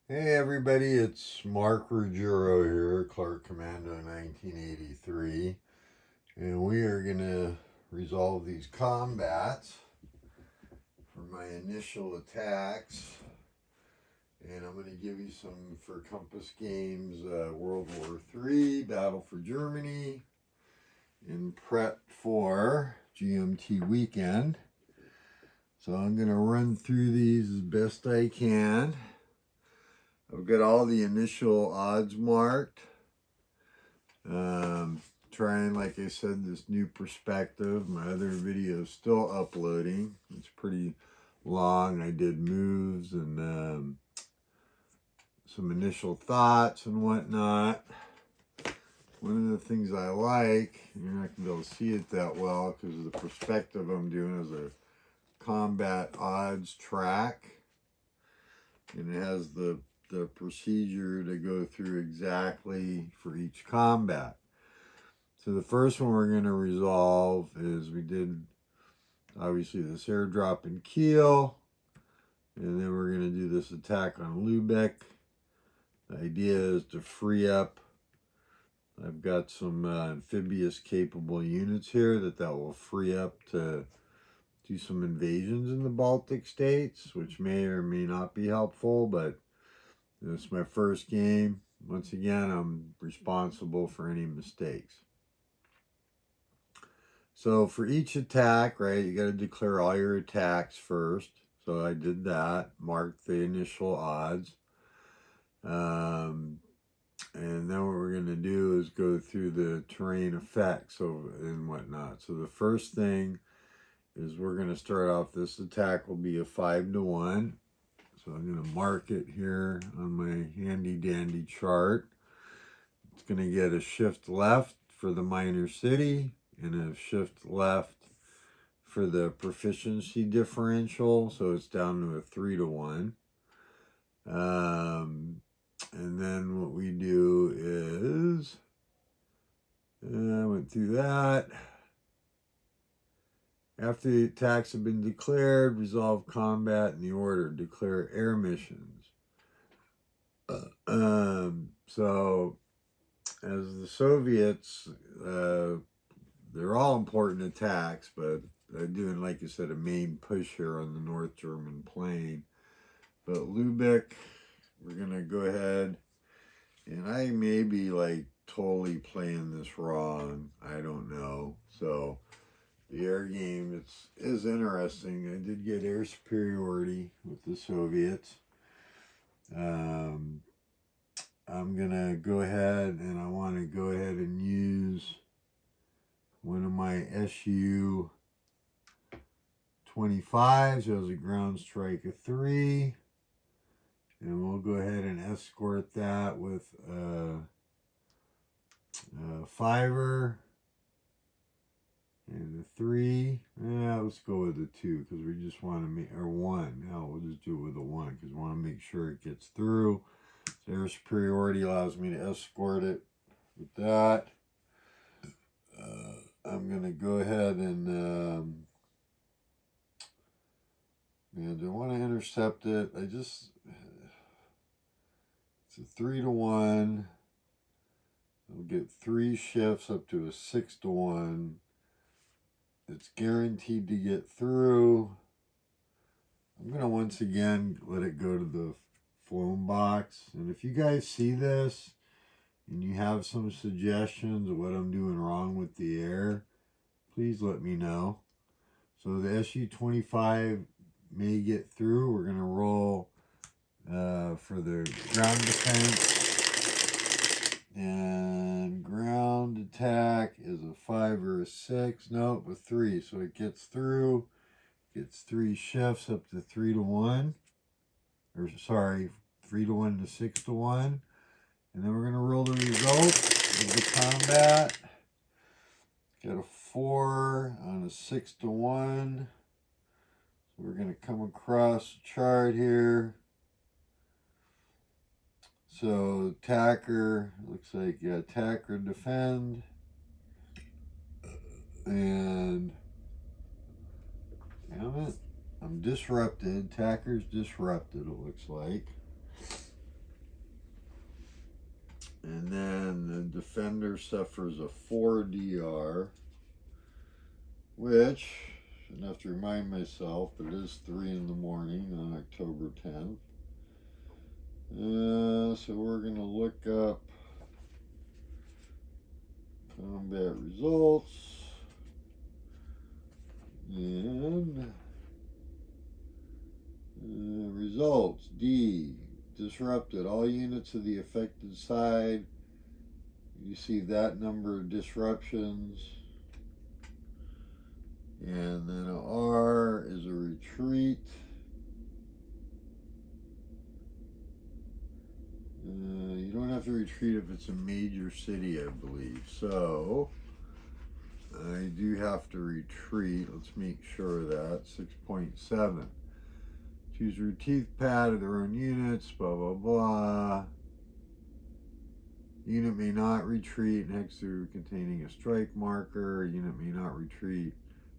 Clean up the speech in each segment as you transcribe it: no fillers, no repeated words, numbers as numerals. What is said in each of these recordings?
Hey everybody, it's Mark Ruggiero here, Clark Commando 1983, and we are going to resolve these combats for my initial attacks. And I'm going to give you some for Compass Games World War III, Battle for Germany, and Prep for GMT Weekend. So I'm going to run through these as best I can. I've got all the initial odds marked. Trying, like I said, this new perspective. My other video is still uploading. It's pretty long. I did moves and some initial thoughts and whatnot. One of the things I like, you're not going to be able to see it that well because of the perspective I'm doing, is a combat odds track. And it has the procedure to go through exactly for each combat. So the first one we're going to resolve is we did obviously this airdrop in Kiel, and then we're going to do this attack on Lubeck. The idea is to free up. I've got some amphibious capable units here that will free up to do some invasions in the Baltic states, which may or may not be helpful, but it's my first game. Once again, I'm responsible for any mistakes. So for each attack, right, you got to declare all your attacks first. So I did that, marked the initial odds. And then what we're going to do is go through the terrain effects and whatnot. So the first thing is we're going to start off, this attack will be a 5-to-1. So I'm going to mark it here on my handy dandy chart. It's going to get a shift left for the minor city and a shift left for the proficiency differential, so it's down to a 3-to-1. And then what we do is, I went through that. After the attacks have been declared, resolve combat in the order, declare air missions. So as the Soviets, they're all important attacks, but they're doing, like I said, a main push here on the North German plain. But Lubeck, we're going to go ahead, and I may be like totally playing this wrong. I don't know. So the air game is interesting. I did get air superiority with the Soviets. I'm going to go ahead, and I want to go ahead and use one of my SU 25s as a ground strike of 3. And we'll go ahead and escort that with a 5er and a 3. Yeah, let's go with a 2 because we just want to make, or 1. No, we'll just do it with a 1 because we want to make sure it gets through. So air superiority allows me to escort it with that. I'm going to go ahead and do I want to intercept it? It's a 3-to-1. I'll get 3 shifts up to a 6-to-1. It's guaranteed to get through. I'm going to once again let it go to the phone box. And if you guys see this and you have some suggestions of what I'm doing wrong with the air, please let me know. So the SU-25 may get through. We're going to roll for the ground defense. And ground attack is a 5 or a 6. Nope, a 3. So it gets through. Gets 3 shifts up to 3-to-1. Or sorry, 3-to-1 to 6-to-1. And then we're going to roll the result of the combat. Got a 4 on a 6-to-1. So we're going to come across the chart here. So attacker, looks like, yeah, attacker defend. And damn it, I'm disrupted. Attacker's disrupted, it looks like. And then the defender suffers a 4 DR, which, I shouldn't have to remind myself, but it is 3 in the morning on October 10th. So we're going to look up combat results. And results, D, disrupted. All units of the affected side. You see that number of disruptions. And then a R is a retreat. You don't have to retreat if it's a major city, I believe. So I do have to retreat. Let's make sure of that. 6.7. Choose retreat pad of their own units, blah, blah, blah. Unit may not retreat next to containing a strike marker. Unit may not retreat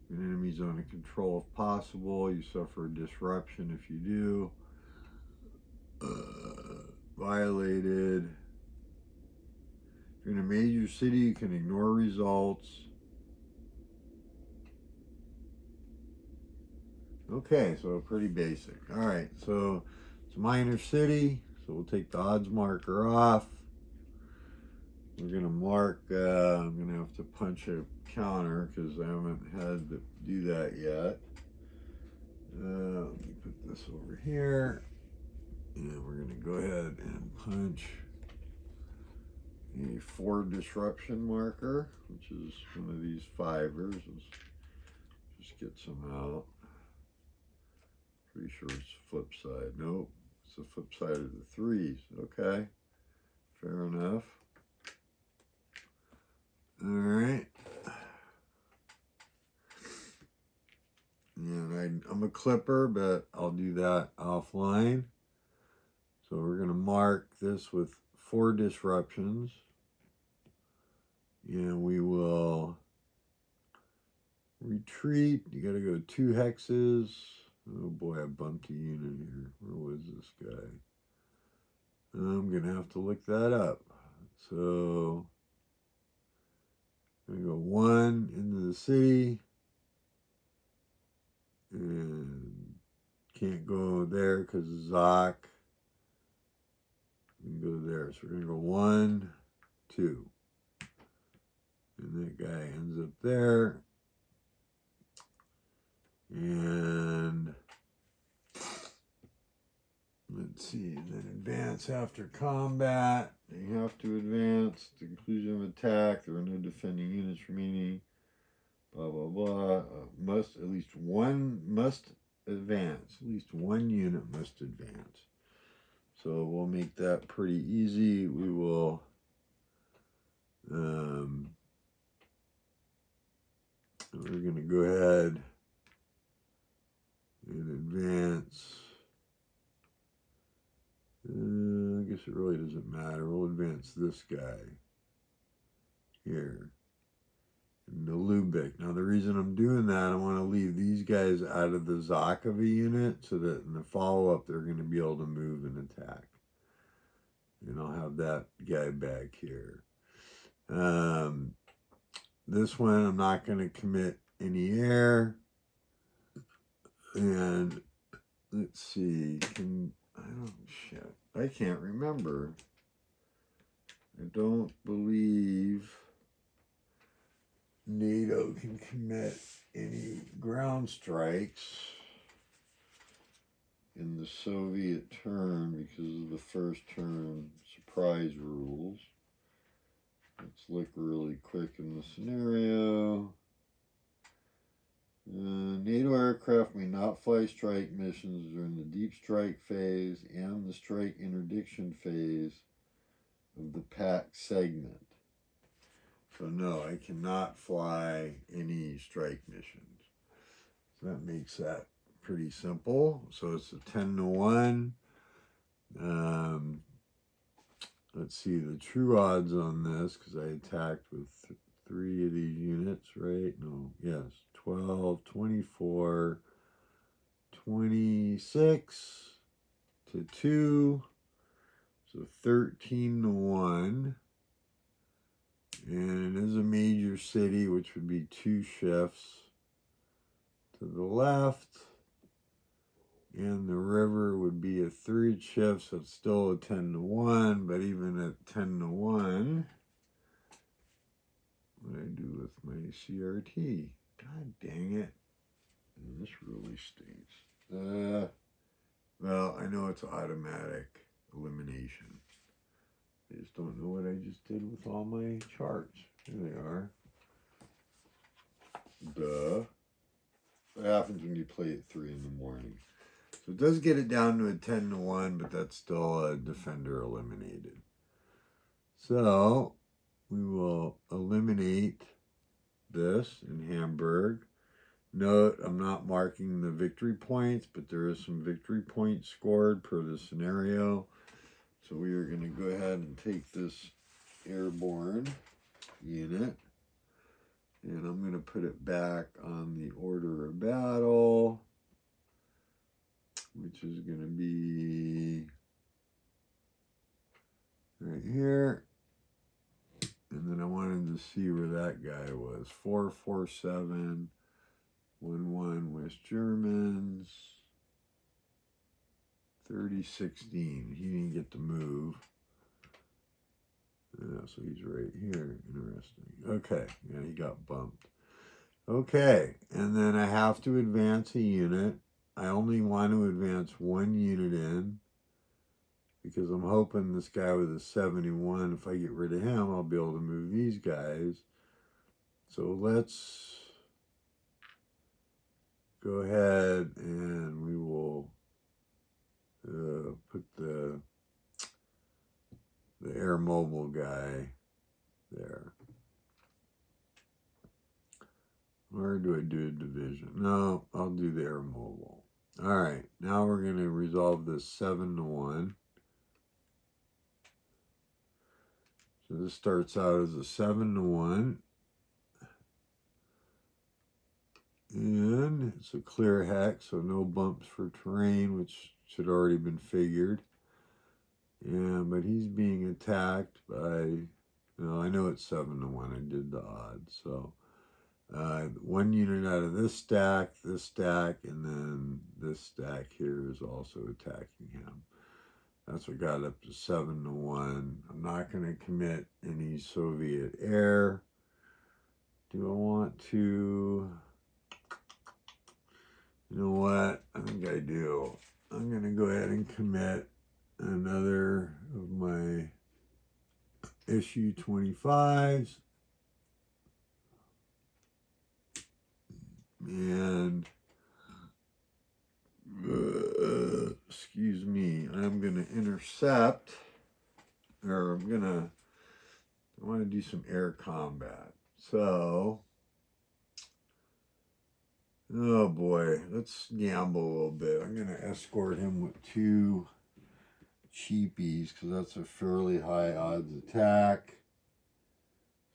an enemy zone of control if possible. You suffer a disruption if you do. Violated. If you're in a major city, you can ignore results. Okay, so pretty basic. All right, so it's a minor city, so we'll take the odds marker off. We're gonna mark, I'm gonna have to punch a counter because I haven't had to do that yet. Let me put this over here. And we're gonna go ahead and punch a 4 disruption marker, which is one of these fivers. Let's just get some out. Pretty sure it's the flip side. Nope, it's the flip side of the 3s. Okay, fair enough. All right. And I'm a clipper, but I'll do that offline. So we're going to mark this with 4 disruptions. And we will retreat. You got to go 2 hexes. Oh boy, I bumped a unit here. Where was this guy? I'm going to have to look that up. So I'm going to go 1 into the city. And can't go there because of Zoc. We can go there. So we're going to go 1, 2. And that guy ends up there. And let's see, then advance after combat. You have to advance to conclusion of attack. There are no defending units remaining. Blah, blah, blah. At least one must advance. At least 1 unit must advance. So we'll make that pretty easy. We will we're going to go ahead and advance. I guess it really doesn't matter. We'll advance this guy here. The Lubick. Now the reason I'm doing that, I want to leave these guys out of the Zakova unit so that in the follow-up they're going to be able to move and attack. And I'll have that guy back here. This one I'm not going to commit any air. And let's see, I can't remember. I don't believe NATO can commit any ground strikes in the Soviet turn because of the first turn surprise rules. Let's look really quick in the scenario. NATO aircraft may not fly strike missions during the deep strike phase and the strike interdiction phase of the PAC segment. So no, I cannot fly any strike missions. So that makes that pretty simple. So it's a 10-1. Let's see the true odds on this because I attacked with 3 of these units, right? No, yes, 12, 24, 26 to 2. So So 13-1. And it is a major city, which would be 2 shifts to the left. And the river would be a 3rd shift, so it's still a 10-1. But even at 10-1, what do I do with my CRT? God dang it. This really stinks. Well, I know it's automatic elimination. I just don't know what I just did with all my charts. Here they are. Duh. What happens when you play at 3 in the morning? So it does get it down to a 10-1, but that's still a defender eliminated. So we will eliminate this in Hamburg. Note, I'm not marking the victory points, but there is some victory points scored per the scenario. So we are going to go ahead and take this airborne unit, and I'm going to put it back on the order of battle, which is going to be right here. And then I wanted to see where that guy was. 447, 11 West Germans, 3016. He didn't get to move. So he's right here. Interesting. Okay. Yeah, he got bumped. Okay. And then I have to advance a unit. I only want to advance 1 unit in, because I'm hoping this guy with a 71, if I get rid of him, I'll be able to move these guys. So let's go ahead and we will put the air mobile guy there. Or do I do a division? No, I'll do the air mobile. All right, now we're going to resolve this 7-1. So this starts out as a 7-1. And it's a clear hex, so no bumps for terrain, which should already been figured. Yeah, but he's being attacked by, well, I know it's 7-1. I did the odds. So 1 unit out of this stack, and then this stack here is also attacking him. That's what got up to 7-1. I'm not going to commit any Soviet air. Do I want to? You know what? I think I do. I'm going to go ahead and commit another of my issue 25s. And, excuse me, I'm going to intercept, or I want to do some air combat. So, oh boy, let's gamble a little bit. I'm going to escort him with 2 cheapies, because that's a fairly high odds attack.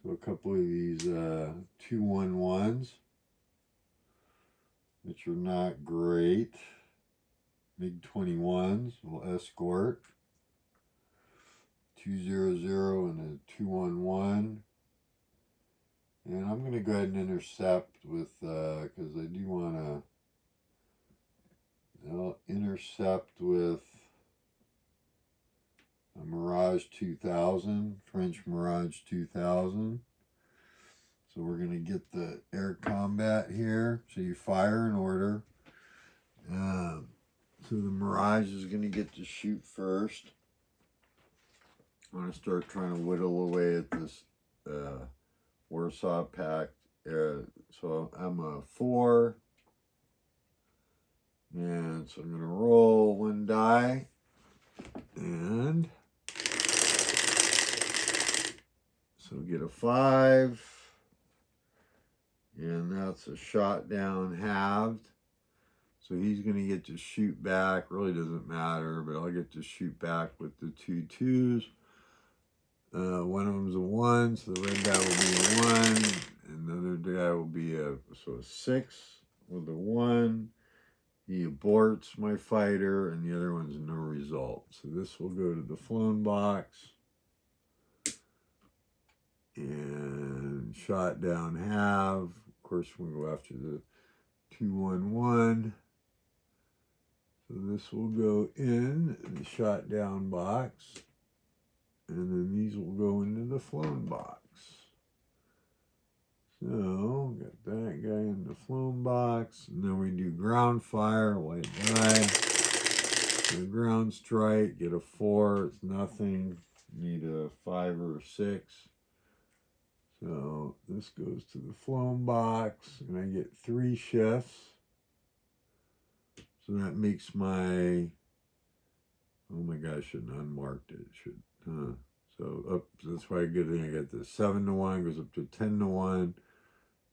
So a couple of these 2-1-1s, which are not great. MiG-21s will escort. 2-0-0 and a 2-1-1. And I'm going to go ahead and intercept with, because I do want to intercept with a Mirage 2000, French Mirage 2000. So we're going to get the air combat here. So you fire in order. So the Mirage is going to get to shoot first. I'm going to start trying to whittle away at this Warsaw Pact. So I'm a 4. And so I'm going to roll 1 die. And so get a 5. And that's a shot down halved. So he's going to get to shoot back. Really doesn't matter, but I'll get to shoot back with the 2 2s. One of them's a 1, so the red guy will be a 1. And the other guy will be a 6 with a 1. he aborts my fighter, and the other one's no result. So this will go to the flown box. And shot down have. Of course, we'll go after the 211. So this will go in the shot down box. And then these will go into the flown box. So, got that guy in the flown box. And then we do ground fire, white die. The ground strike, get a 4, it's nothing. Need a 5 or a 6. So this goes to the flown box, and I get 3 shifts. So that makes my, oh my gosh, I shouldn't have unmarked it. So that's why I get this 7 to 1, goes up to 10 to 1.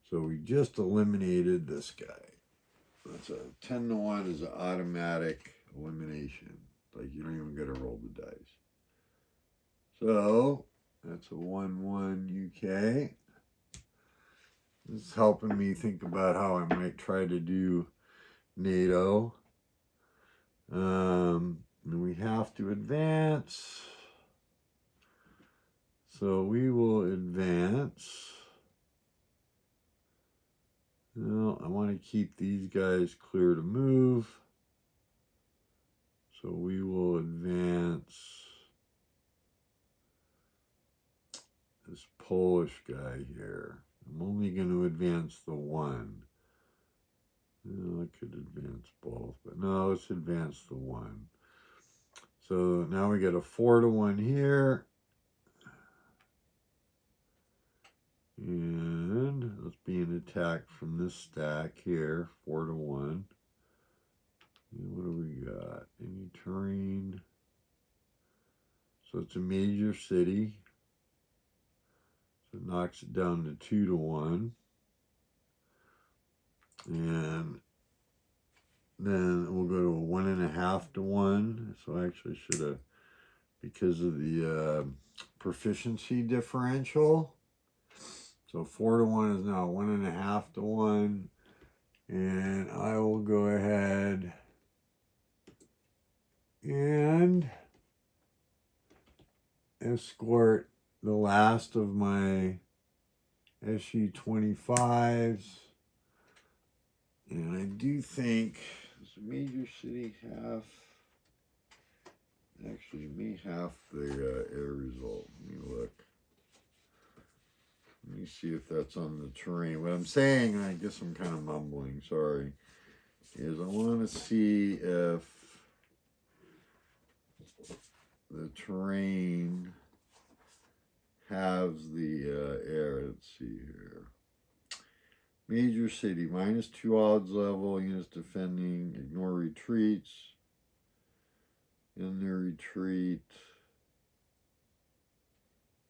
So we just eliminated this guy. That's a 10 to 1 is an automatic elimination. Like you don't even get to roll the dice. So that's a 1-1 UK. This is helping me think about how I might try to do NATO. And we have to advance. So we will advance. Well, I want to keep these guys clear to move. So we will advance this Polish guy here. I'm only going to advance the 1. I could advance both, but no, let's advance the 1. So now we get a 4 to 1 here. And let's be an attack from this stack here, 4 to 1. And what do we got? Any terrain? So it's a major city. So it knocks it down to 2 to 1. And then we'll go to a 1.5 to 1. So I actually should have, because of the proficiency differential. So 4 to 1 is now 1.5 to 1. And I will go ahead and escort the last of my SU-25s. And I do think, does a major city have, actually may have the air result. Let me look. Let me see if that's on the terrain. What I'm saying, and I guess I'm kind of mumbling, sorry, is I want to see if the terrain has the air. Let's see here. Major city, -2 odds level, units defending, ignore retreats. In their retreat.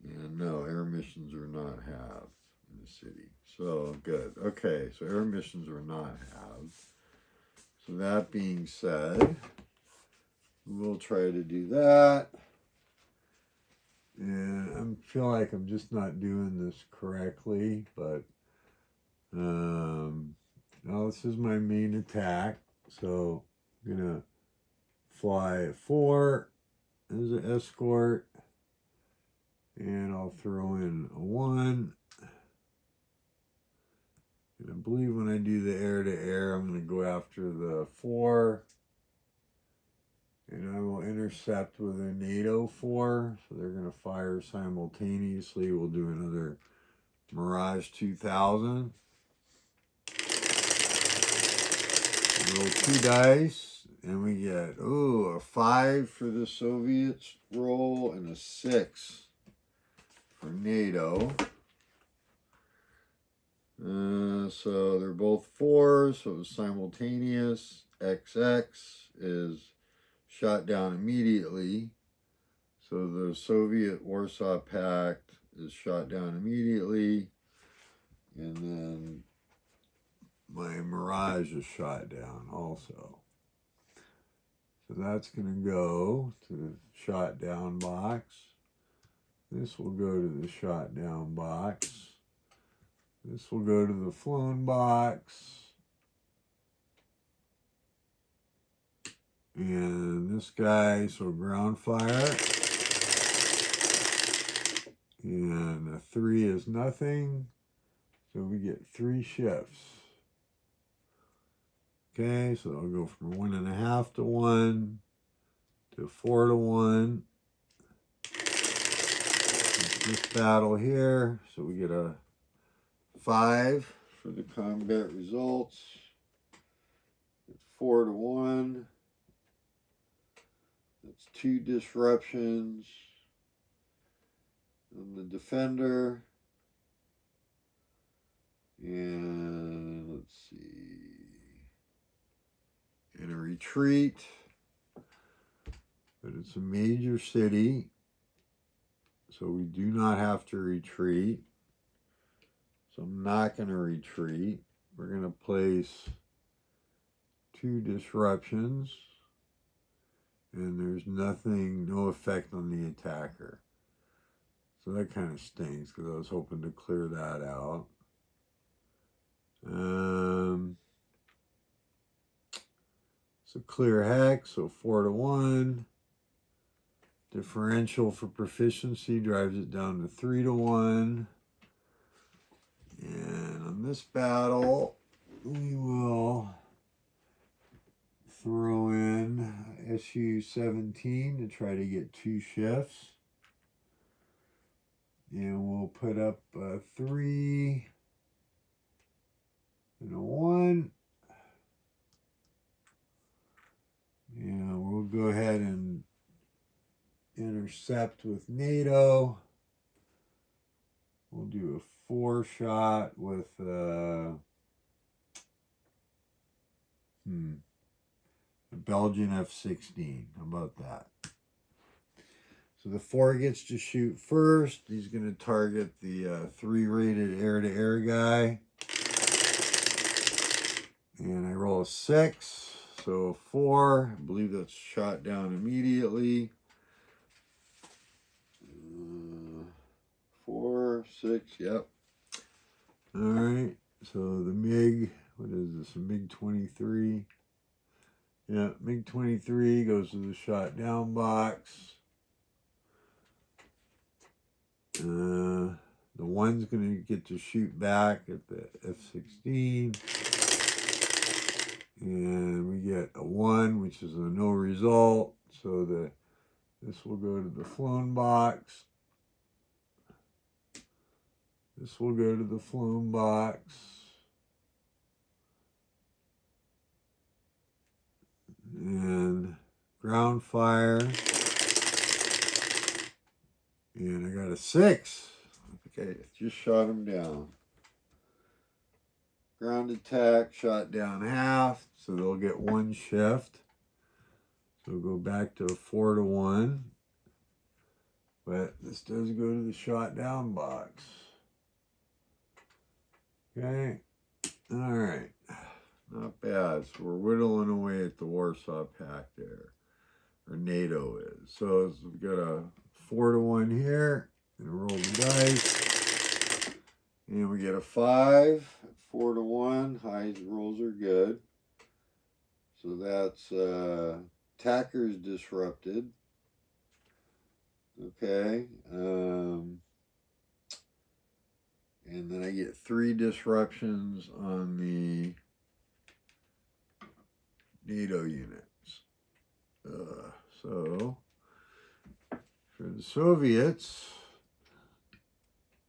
And no, air missions are not halved in the city. So, good. Okay, so air missions are not halved. So that being said, we'll try to do that. And I feel like I'm just not doing this correctly, but now this is my main attack. So I'm gonna fly at 4 as an escort, and I'll throw in a 1. And I believe when I do the air-to-air, I'm going to go after the 4. And I will intercept with a NATO 4. So they're going to fire simultaneously. We'll do another Mirage 2000. Roll 2 dice. And we get, a 5 for the Soviets roll and a 6 for NATO. So they're both 4s, so it's simultaneous. XX is shot down immediately. So the Soviet Warsaw Pact is shot down immediately. And then my Mirage is shot down also. So that's going to go to the shot down box. This will go to the shot down box. This will go to the flown box. And this guy, so ground fire. And a 3 is nothing. So we get 3 shifts. Okay, so I'll go from 1.5 to 1 to 4 to 1. This battle here, so we get a 5 for the combat results. It's 4 to 1. That's 2 disruptions on the defender. And let's see. And a retreat. But it's a major city. So we do not have to retreat. So I'm not going to retreat. We're going to place 2 disruptions. And there's nothing, no effect on the attacker. So that kind of stinks because I was hoping to clear that out. So clear hex, so 4 to 1. Differential for proficiency drives it down to 3 to 1. And on this battle, we will throw in SU-17 to try to get 2 shifts. And we'll put up a 3 and a 1. And we'll go ahead and intercept with NATO. We'll do a 4 shot with a Belgian F-16. How about that? So the 4 gets to shoot first. He's going to target the 3 rated air-to-air guy. And I roll a 6. So a 4. I believe that's shot down immediately. 4, 6, yep. All right. So the MiG, what is this? A MiG-23. Yeah, MiG-23 goes to the shot down box. The 1's going to get to shoot back at the F-16. And we get a 1, which is a no result. So this will go to the flown box. This will go to the flown box. And ground fire. And I got a 6. Okay, just shot him down. Ground attack, shot down half, so they'll get 1 shift. So we'll go back to a 4 to 1. But this does go to the shot down box. Okay, all right. Not bad. So we're whittling away at the Warsaw Pact there, or NATO is. So we've got a 4 to 1 here, and roll the dice, and we get a 5. 4 to 1. Highs rolls are good. So that's attacker's disrupted. Okay. And then I get 3 disruptions on the NATO units. So for the Soviets,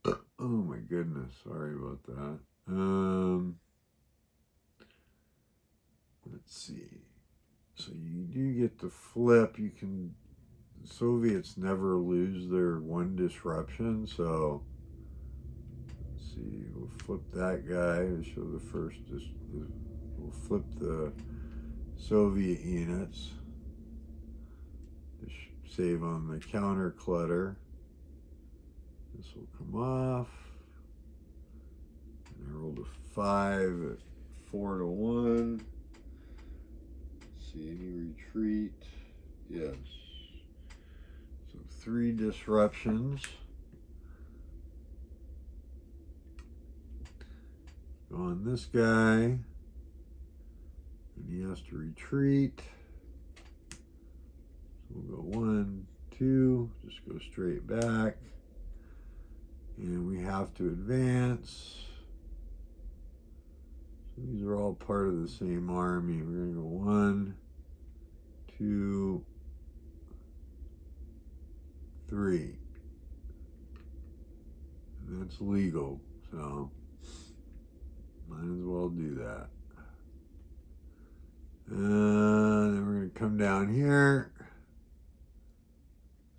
oh my goodness, sorry about that. Let's see. So you do get to flip. You can. The Soviets never lose their 1 disruption. So let's see. We'll flip that guy to show the first. We'll flip the Soviet units to save on the counter clutter. This will come off. And I rolled a 5 at 4 to 1. Let's see, any retreat? Yes. So 3 disruptions. Go on this guy. And he has to retreat. we'll go 1, 2, just go straight back. And we have to advance. So these are all part of the same army. We're going to go 1, 2, 3. And that's legal, so might as well do that. And then we're going to come down here.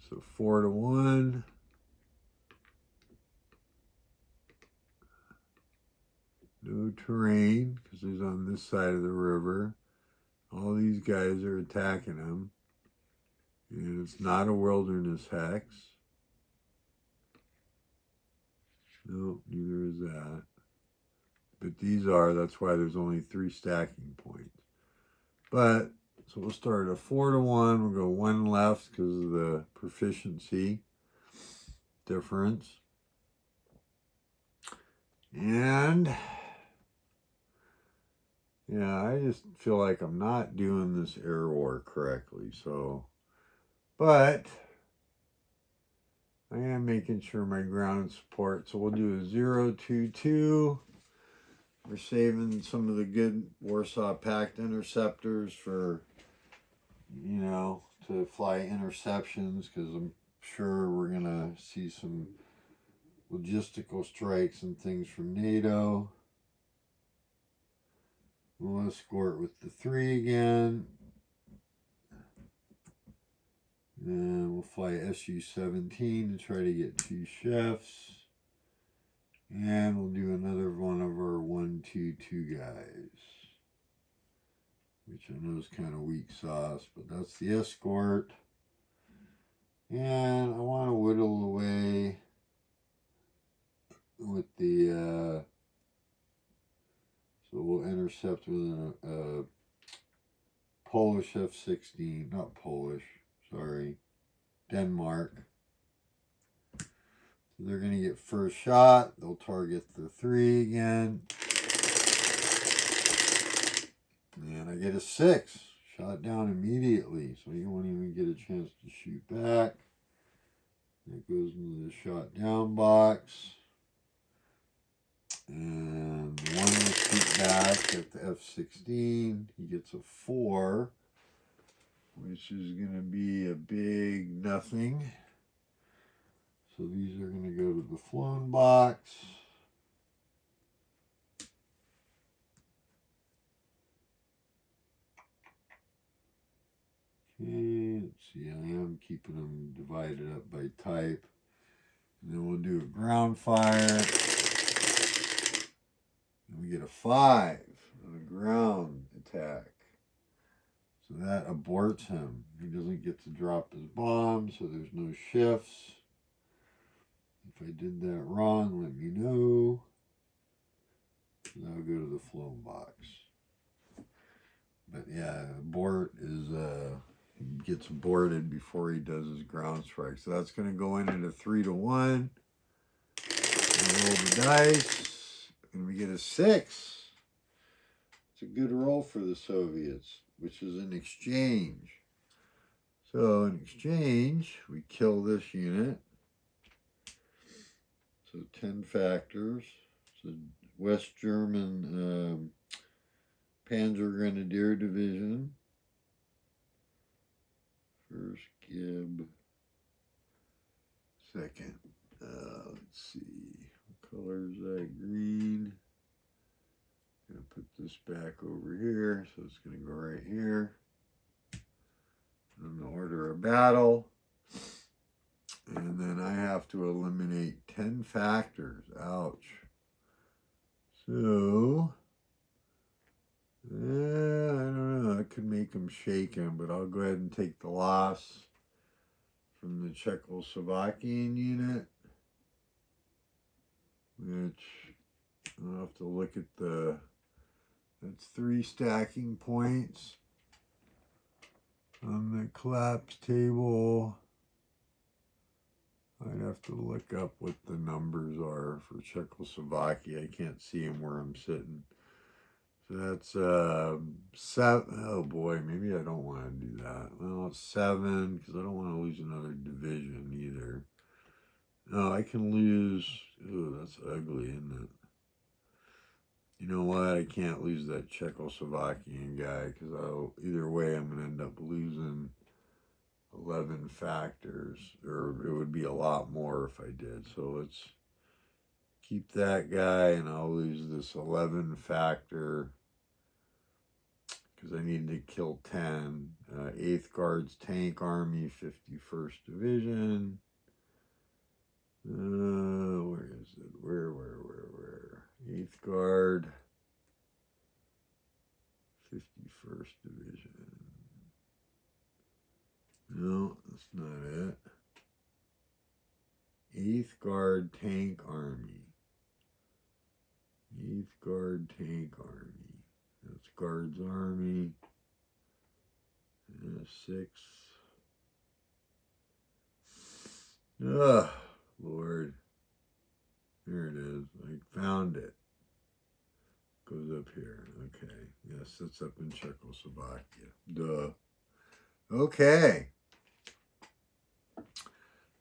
So 4 to 1. No terrain, because he's on this side of the river. All these guys are attacking him. And it's not a wilderness hex. No, neither is that. But these are, that's why there's only 3 stacking points. But, so we'll start at 4 to 1. We'll go 1 left because of the proficiency difference. And yeah, I just feel like I'm not doing this air war correctly. So, but I am making sure my ground support. So we'll do a 0, 2, 2. We're saving some of the good Warsaw Pact interceptors for, you know, to fly interceptions, because I'm sure we're going to see some logistical strikes and things from NATO. We'll escort with the 3 again. And we'll fly Su-17 to try to get 2 chefs. And we'll do another one of our 1, 2, 2 guys, which I know is kind of weak sauce, but that's the escort. And I want to whittle away with the so we'll intercept with a Polish F-16, not Polish, sorry, Denmark. So they're going to get first shot. They'll target the 3 again. And I get a 6. Shot down immediately, so you won't even get a chance to shoot back. It goes into the shot down box. And 1 will shoot back at the F-16. He gets a 4, which is going to be a big nothing. So these are going to go to the flown box. Okay, let's see, I am keeping them divided up by type. And then we'll do a ground fire. And we get a 5 on a ground attack. So that aborts him. He doesn't get to drop his bomb, so there's no shifts. If I did that wrong, let me know. And I'll go to the flown box. But yeah, abort is, he gets aborted before he does his ground strike. So that's going to go in at a 3 to 1. And roll the dice. And we get a 6. It's a good roll for the Soviets, which is an exchange. So in exchange, we kill this unit. So 10 factors. So West German Panzer Grenadier Division. First Gib. Second. Let's see. What color is that? Green. I'm going to put this back over here. So it's going to go right here. In the order of battle. And then I have to eliminate 10 factors. Ouch. So, I don't know. I could make them shaken, but I'll go ahead and take the loss from the Czechoslovakian unit, which I'll have to look at the, that's 3 stacking points on the collapse table. I'd have to look up what the numbers are for Czechoslovakia. I can't see them where I'm sitting. So that's 7. Oh boy, maybe I don't want to do that. Well, it's 7 because I don't want to lose another division either. No, I can lose. Oh, that's ugly, isn't it? You know what? I can't lose that Czechoslovakian guy because either way I'm going to end up losing 11 factors, or it would be a lot more if I did. So let's keep that guy, and I'll lose this 11 factor because I need to kill 10. 8th Guards Tank Army, 51st Division. Where is it? Where? 8th Guard, 51st Division. No, that's not it. 8th Guard Tank Army. 8th Guard Tank Army. That's Guards Army. 6. Oh, Lord. There it is. I found it. Goes up here. Okay. Yes, that's up in Czechoslovakia. Duh. Okay.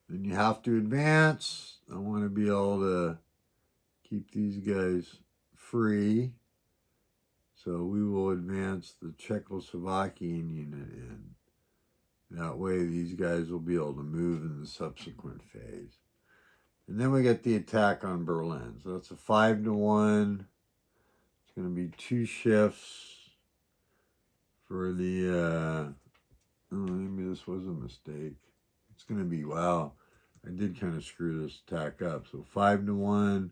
Then you have to advance. I want to be able to keep these guys free. So we will advance the Czechoslovakian unit in. That way these guys will be able to move in the subsequent phase. And then we get the attack on Berlin. So that's a 5-1. It's going to be 2 shifts for the, oh, maybe this was a mistake. It's going to be, wow, I did kind of screw this attack up. So 5-1,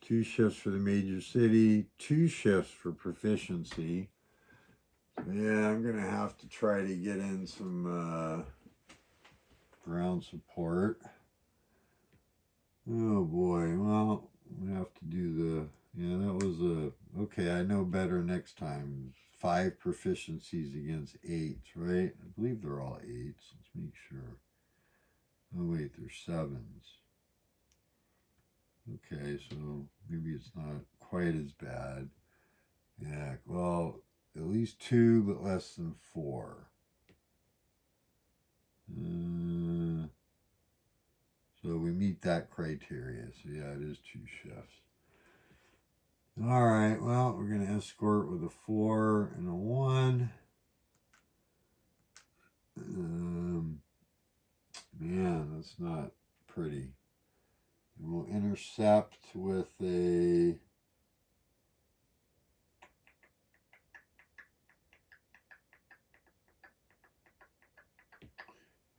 2 shifts for the major city, 2 shifts for proficiency. Yeah, I'm going to have to try to get in some ground support. Oh boy, well, we have to do the, yeah, that was okay, I know better next time. 5 proficiencies against 8s, right? I believe they're all 8s. Let's make sure. Oh wait, they're 7s. Okay, so maybe it's not quite as bad. Yeah, well, at least 2, but less than 4. So we meet that criteria. So yeah, it is 2 shifts. All right, well, we're going to escort with a 4 and a 1. Man, that's not pretty. And we'll intercept with a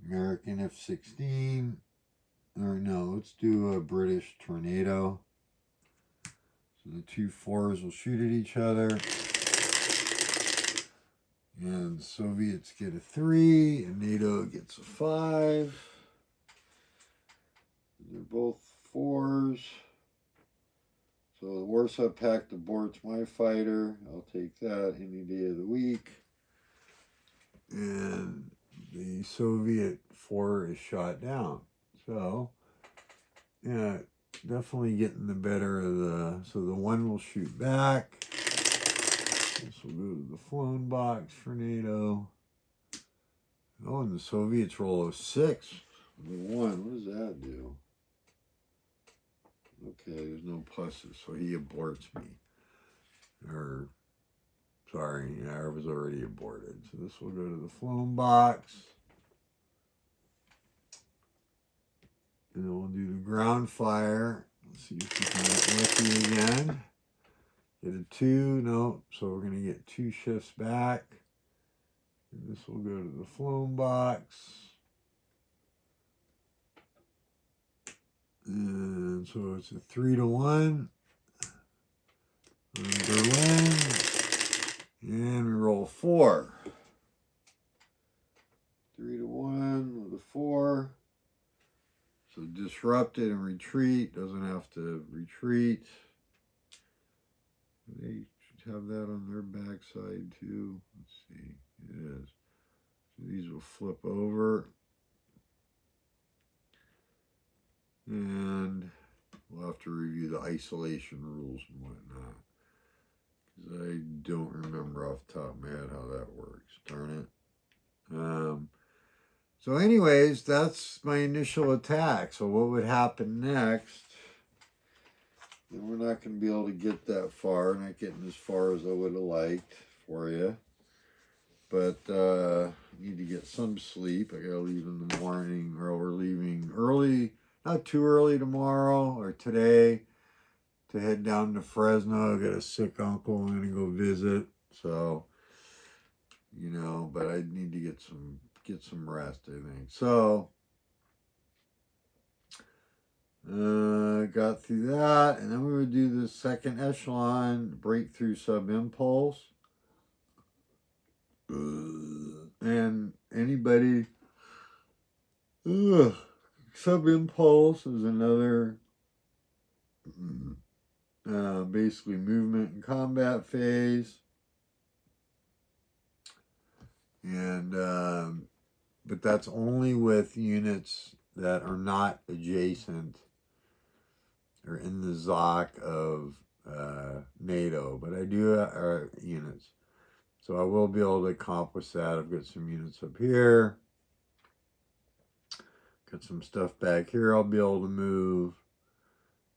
American F-16. Or no, let's do a British Tornado. So the 2 4s will shoot at each other. And the Soviets get a 3, and NATO gets a 5. They're both 4s. So the Warsaw Pact aborts my fighter. I'll take that any day of the week. And the Soviet 4 is shot down. So, yeah, definitely getting the better of the... So the 1 will shoot back. This will go to the flown box for NATO. Oh, and the Soviets roll a 6. The 1, what does that do? Okay, there's no pluses, so he aborts me. Or, sorry, yeah, I was already aborted. So this will go to the flown box. And then we'll do the ground fire. Let's see if we can get lucky again. Get a 2, no, so we're going to get 2 shifts back. And this will go to the flown box. And so it's a 3-1 on Berlin. And we roll 4. 3-1 with a 4. So disrupted and retreat. Doesn't have to retreat. They should have that on their backside too. Let's see. It is. So these will flip over. And we'll have to review the isolation rules and whatnot. I don't remember off the top of my head how that works. Darn it. So anyways, that's my initial attack. So what would happen next? And we're not going to be able to get that far. Not getting as far as I would have liked for you. But I need to get some sleep. I got to leave in the morning, or we're leaving early, not too early tomorrow or today, to head down to Fresno. I got a sick uncle I'm going to go visit. So, you know, but I need to get some rest, I think. So, got through that, and then we would do the second echelon, breakthrough sub-impulse. And anybody, sub-impulse is another, basically movement and combat phase. And, but that's only with units that are not adjacent or in the ZOC of NATO, but I do units. So I will be able to accomplish that. I've got some units up here. Got some stuff back here I'll be able to move.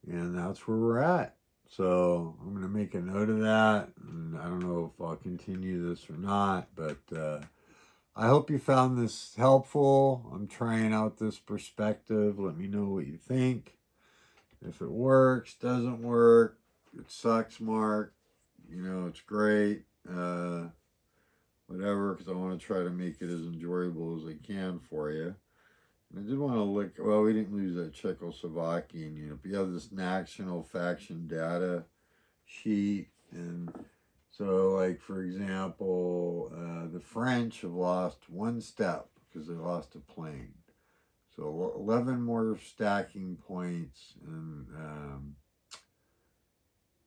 And that's where we're at. So I'm going to make a note of that. And I don't know if I'll continue this or not, but I hope you found this helpful. I'm trying out this perspective. Let me know what you think. If it works, doesn't work, it sucks, Mark. You know, it's great. Whatever, because I want to try to make it as enjoyable as I can for you. And I did want to look, well, we didn't lose that Czechoslovakian unit, but you have this national faction data sheet. And so, like, for example, the French have lost one step because they lost a plane. So 11 more stacking points, and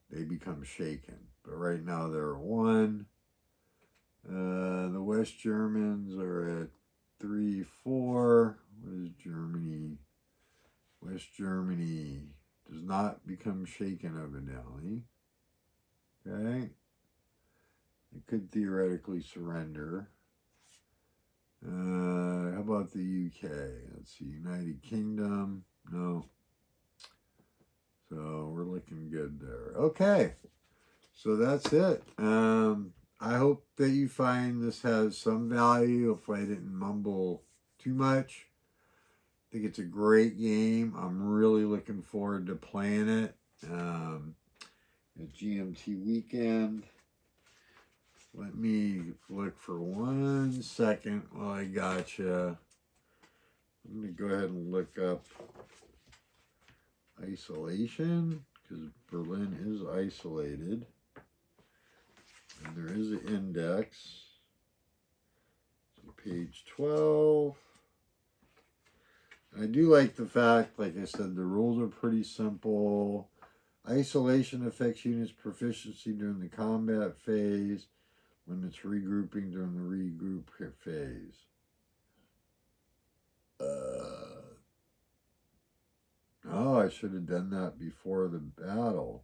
they become shaken. But right now they're at 1. The West Germans are at 3, 4. What is Germany? West Germany does not become shaken, evidently. Okay. It could theoretically surrender. How about the UK? Let's see, United Kingdom. No. So we're looking good there. Okay. So that's it. I hope that you find this has some value. If I didn't mumble too much. I think it's a great game. I'm really looking forward to playing it at GMT weekend. Let me look for 1 second while I got you. I'm going to go ahead and look up isolation, because Berlin is isolated. And there is an index. So page 12. I do like the fact, like I said, the rules are pretty simple. Isolation affects units' proficiency during the combat phase when it's regrouping during the regroup phase. Oh, I should have done that before the battle.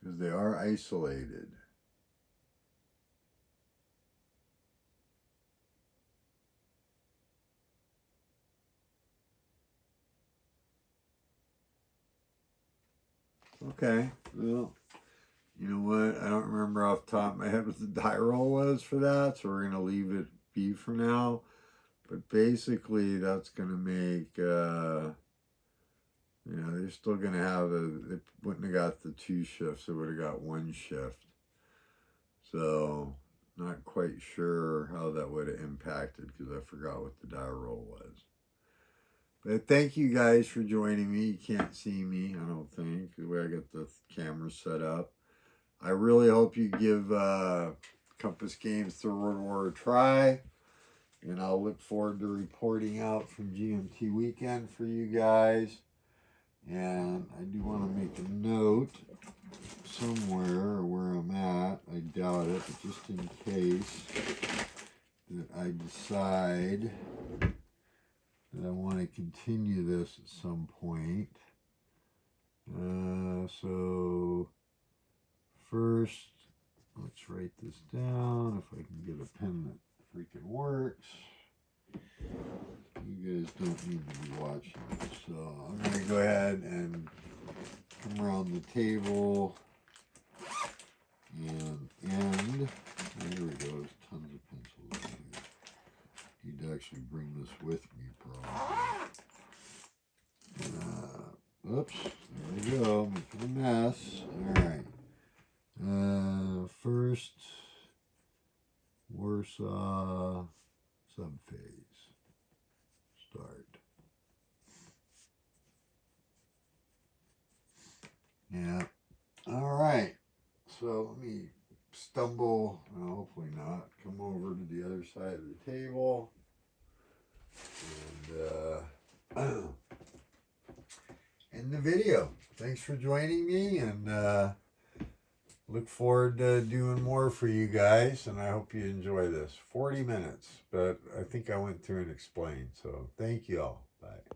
Because they are isolated. Okay, well, you know what? I don't remember off the top of my head what the die roll was for that, so we're going to leave it be for now. But basically, that's going to make, you know, they're still going to have they wouldn't have got the 2 shifts, they would have got 1 shift. So, not quite sure how that would have impacted, because I forgot what the die roll was. But thank you guys for joining me. You can't see me, I don't think, the way I got the camera set up. I really hope you give Compass Games Third World War a try. And I'll look forward to reporting out from GMT weekend for you guys. And I do want to make a note somewhere where I'm at. I doubt it, but just in case that I decide that I want to continue this at some point. So first, let's write this down if I can get a pen that freaking works. You guys don't need to be watching this, so I'm going to go ahead and come around the table and end. There we go. There's tons of pencils in here. Need to actually bring this with me, probably. Oops, there we go. Making a mess. Alright. First, Warsaw subphase. Start. Yeah. Alright. So let me stumble, well, hopefully not, come over to the other side of the table. And end the video. Thanks for joining me, and look forward to doing more for you guys, and I hope you enjoy this. 40 minutes, but I think I went through and explained, so thank you all. Bye.